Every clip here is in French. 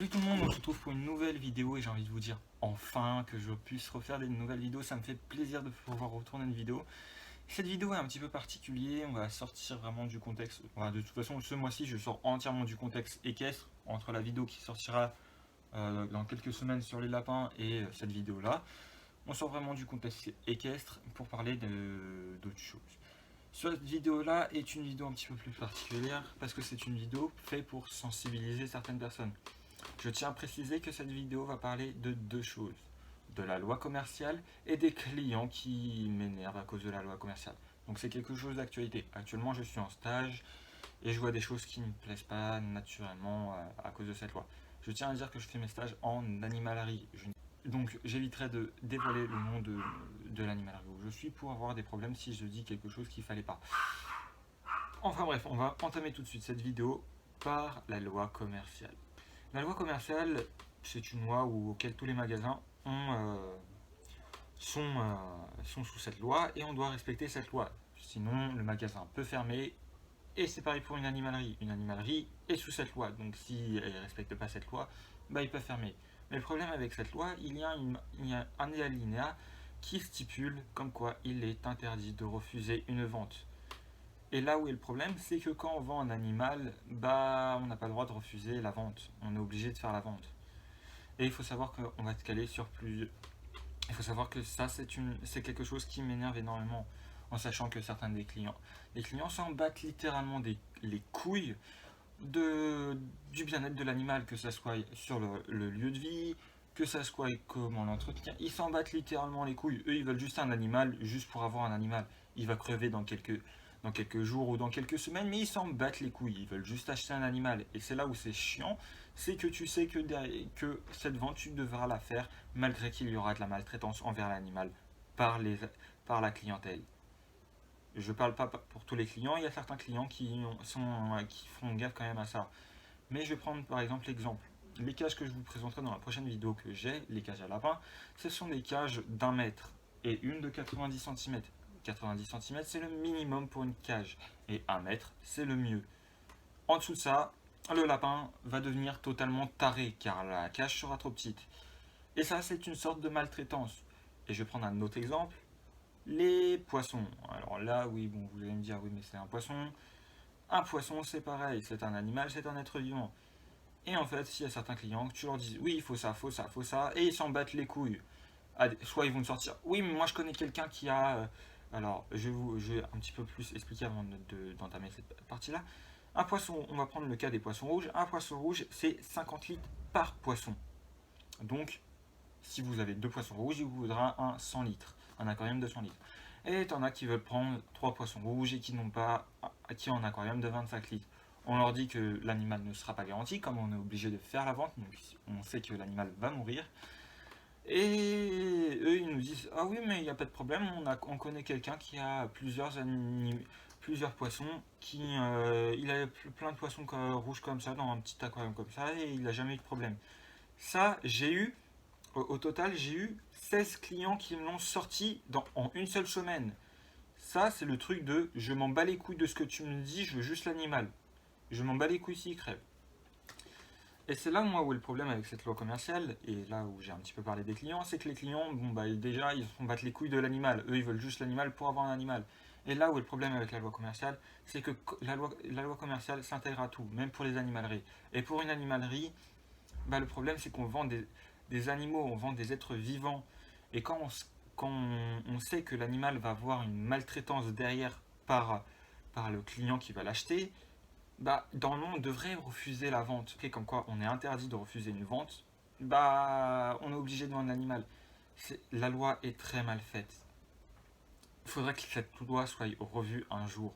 Salut tout le monde, on se retrouve pour une nouvelle vidéo et j'ai envie de vous dire enfin que je puisse refaire des nouvelles vidéos, ça me fait plaisir de pouvoir retourner une vidéo. Cette vidéo est un petit peu particulière, on va sortir vraiment du contexte. Enfin, de toute façon, ce mois-ci, je sors entièrement du contexte équestre entre la vidéo qui sortira dans quelques semaines sur les lapins et cette vidéo-là. On sort vraiment du contexte équestre pour parler d'autres choses. Cette vidéo-là est une vidéo un petit peu plus particulière parce que c'est une vidéo faite pour sensibiliser certaines personnes. Je tiens à préciser que cette vidéo va parler de deux choses, de la loi commerciale et des clients qui m'énervent à cause de la loi commerciale. Donc c'est quelque chose d'actualité. Actuellement je suis en stage et je vois des choses qui ne me plaisent pas naturellement à cause de cette loi. Je tiens à dire que je fais mes stages en animalerie. Donc j'éviterai de dévoiler le nom de l'animalerie où je suis pour avoir des problèmes si je dis quelque chose qu'il ne fallait pas. Enfin bref, on va entamer tout de suite cette vidéo par la loi commerciale. La loi commerciale, c'est une loi auquel tous les magasins sont sous cette loi et on doit respecter cette loi. Sinon, le magasin peut fermer et c'est pareil pour une animalerie. Une animalerie est sous cette loi, donc si elle ne respecte pas cette loi, bah, ils peuvent fermer. Mais le problème avec cette loi, il y a un alinéa qui stipule comme quoi il est interdit de refuser une vente. Et là où est le problème, c'est que quand on vend un animal, bah on n'a pas le droit de refuser la vente. On est obligé de faire la vente. Et il faut savoir qu'on va se caler sur plus. Il faut savoir que ça, c'est quelque chose qui m'énerve énormément, en sachant que certains des clients s'en battent littéralement les couilles du bien-être de l'animal, que ça soit sur le lieu de vie, que ça soit comment l'entretien. Ils s'en battent littéralement les couilles. Eux, ils veulent juste un animal, juste pour avoir un animal. Il va crever dans quelques jours ou dans quelques semaines, mais ils s'en battent les couilles. Ils veulent juste acheter un animal. Et c'est là où c'est chiant, c'est que tu sais que cette vente, tu devras la faire malgré qu'il y aura de la maltraitance envers l'animal par, les, par la clientèle. Je parle pas pour tous les clients, il y a certains clients qui font gaffe quand même à ça. Mais je vais prendre par exemple l'exemple. Les cages que je vous présenterai dans la prochaine vidéo que j'ai, les cages à lapins, ce sont des cages d'1 mètre et une de 90 cm. 90 cm c'est le minimum pour une cage et 1 mètre c'est le mieux. En dessous de ça, le lapin va devenir totalement taré car la cage sera trop petite. Et ça c'est une sorte de maltraitance. Et je vais prendre un autre exemple, les poissons. Alors là oui, bon, vous allez me dire oui mais c'est un poisson. Un poisson c'est pareil, c'est un animal, c'est un être vivant. Et en fait, s'il y a certains clients que tu leur dis oui, il faut ça, faut ça, faut ça, et ils s'en battent les couilles. Soit ils vont te sortir oui, mais moi je connais quelqu'un qui a. Alors, je vais un petit peu plus expliquer avant d'entamer cette partie-là. Un poisson, on va prendre le cas des poissons rouges. Un poisson rouge, c'est 50 litres par poisson. Donc, si vous avez deux poissons rouges, il vous faudra un 100 litres, un aquarium de 100 litres. Et t'en as qui veulent prendre trois poissons rouges et qui n'ont pas, qui ont un aquarium de 25 litres. On leur dit que l'animal ne sera pas garanti, comme on est obligé de faire la vente, donc on sait que l'animal va mourir. Et eux, ils nous disent ah oui, mais il n'y a pas de problème, on connaît quelqu'un qui a plusieurs poissons, il a plein de poissons rouges comme ça dans un petit aquarium comme ça et il n'a jamais eu de problème. Ça, au total, j'ai eu 16 clients qui l'ont sorti en une seule semaine. Ça, c'est le truc de je m'en bats les couilles de ce que tu me dis, je veux juste l'animal. Je m'en bats les couilles s'il crève. Et c'est là, moi, où est le problème avec cette loi commerciale, et là où j'ai un petit peu parlé des clients, c'est que les clients, bon, bah, déjà, ils se battent les couilles de l'animal. Eux, ils veulent juste l'animal pour avoir un animal. Et là où est le problème avec la loi commerciale, c'est que la loi commerciale s'intègre à tout, même pour les animaleries. Et pour une animalerie, bah, le problème, c'est qu'on vend des animaux, on vend des êtres vivants. Et quand on sait que l'animal va avoir une maltraitance derrière par le client qui va l'acheter, bah, normalement, on devrait refuser la vente. Okay, comme quoi, on est interdit de refuser une vente, bah, on est obligé de vendre l'animal. La loi est très mal faite. Il faudrait que cette loi soit revue un jour.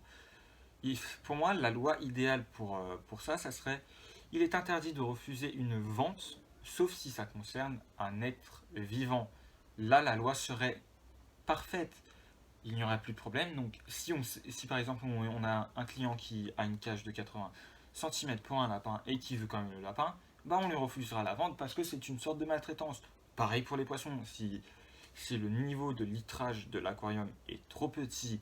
Pour moi, la loi idéale pour ça, ça serait il est interdit de refuser une vente, sauf si ça concerne un être vivant. Là, la loi serait parfaite. Il n'y aurait plus de problème. Donc, si par exemple on a un client qui a une cage de 80 cm pour un lapin et qui veut quand même le lapin, bah on lui refusera la vente parce que c'est une sorte de maltraitance. Pareil pour les poissons. Si le niveau de litrage de l'aquarium est trop petit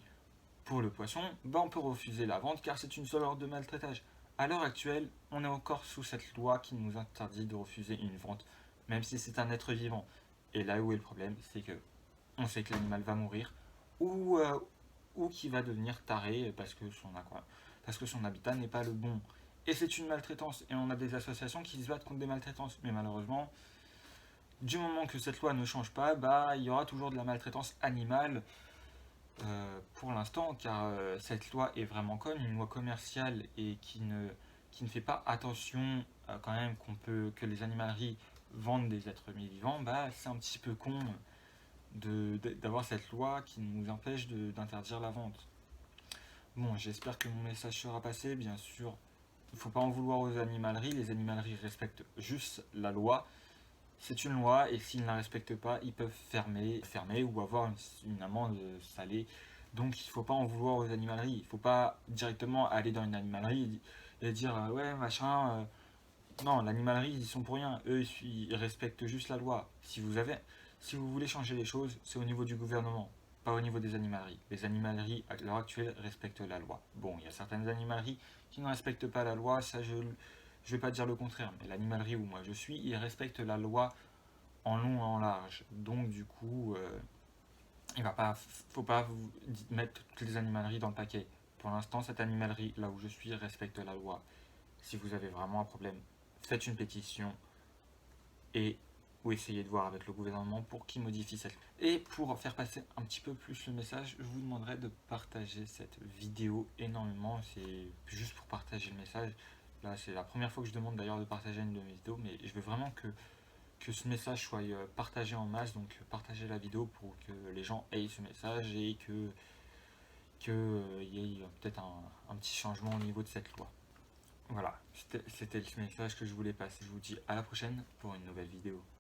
pour le poisson, bah on peut refuser la vente car c'est une sorte de maltraitage. À l'heure actuelle, on est encore sous cette loi qui nous interdit de refuser une vente, même si c'est un être vivant. Et là où est le problème, c'est que on sait que l'animal va mourir ou qu'il va devenir taré parce que son habitat n'est pas le bon. Et c'est une maltraitance. Et on a des associations qui se battent contre des maltraitances. Mais malheureusement, du moment que cette loi ne change pas, bah, il y aura toujours de la maltraitance animale pour l'instant, car cette loi est vraiment conne, une loi commerciale et qui ne fait pas attention quand même que les animaleries vendent des êtres vivants, bah, c'est un petit peu con d'avoir cette loi qui nous empêche d'interdire la vente. Bon, j'espère que mon message sera passé. Bien sûr, il ne faut pas en vouloir aux animaleries. Les animaleries respectent juste la loi. C'est une loi et s'ils ne la respectent pas, ils peuvent fermer ou avoir une amende salée. Donc il ne faut pas en vouloir aux animaleries. Il ne faut pas directement aller dans une animalerie et dire ouais machin. Non, l'animalerie ils sont pour rien. Eux ils respectent juste la loi. Si vous voulez changer les choses, c'est au niveau du gouvernement, pas au niveau des animaleries. Les animaleries à l'heure actuelle respectent la loi. Bon, il y a certaines animaleries qui ne respectent pas la loi. Ça je vais pas dire le contraire, mais l'animalerie où moi je suis, ils respectent la loi en long et en large. Donc du coup, faut pas vous mettre toutes les animaleries dans le paquet. Pour l'instant, cette animalerie, là où je suis, respecte la loi. Si vous avez vraiment un problème, faites une pétition et ou essayez de voir avec le gouvernement pour qu'il modifie cette loi. Et pour faire passer un petit peu plus le message, je vous demanderai de partager cette vidéo énormément. C'est juste pour partager le message. Là, c'est la première fois que je demande d'ailleurs de partager une de mes vidéos, mais je veux vraiment que ce message soit partagé en masse, donc partagez la vidéo pour que les gens aient ce message et que y ait peut-être un petit changement au niveau de cette loi. Voilà, c'était le message que je voulais passer. Je vous dis à la prochaine pour une nouvelle vidéo.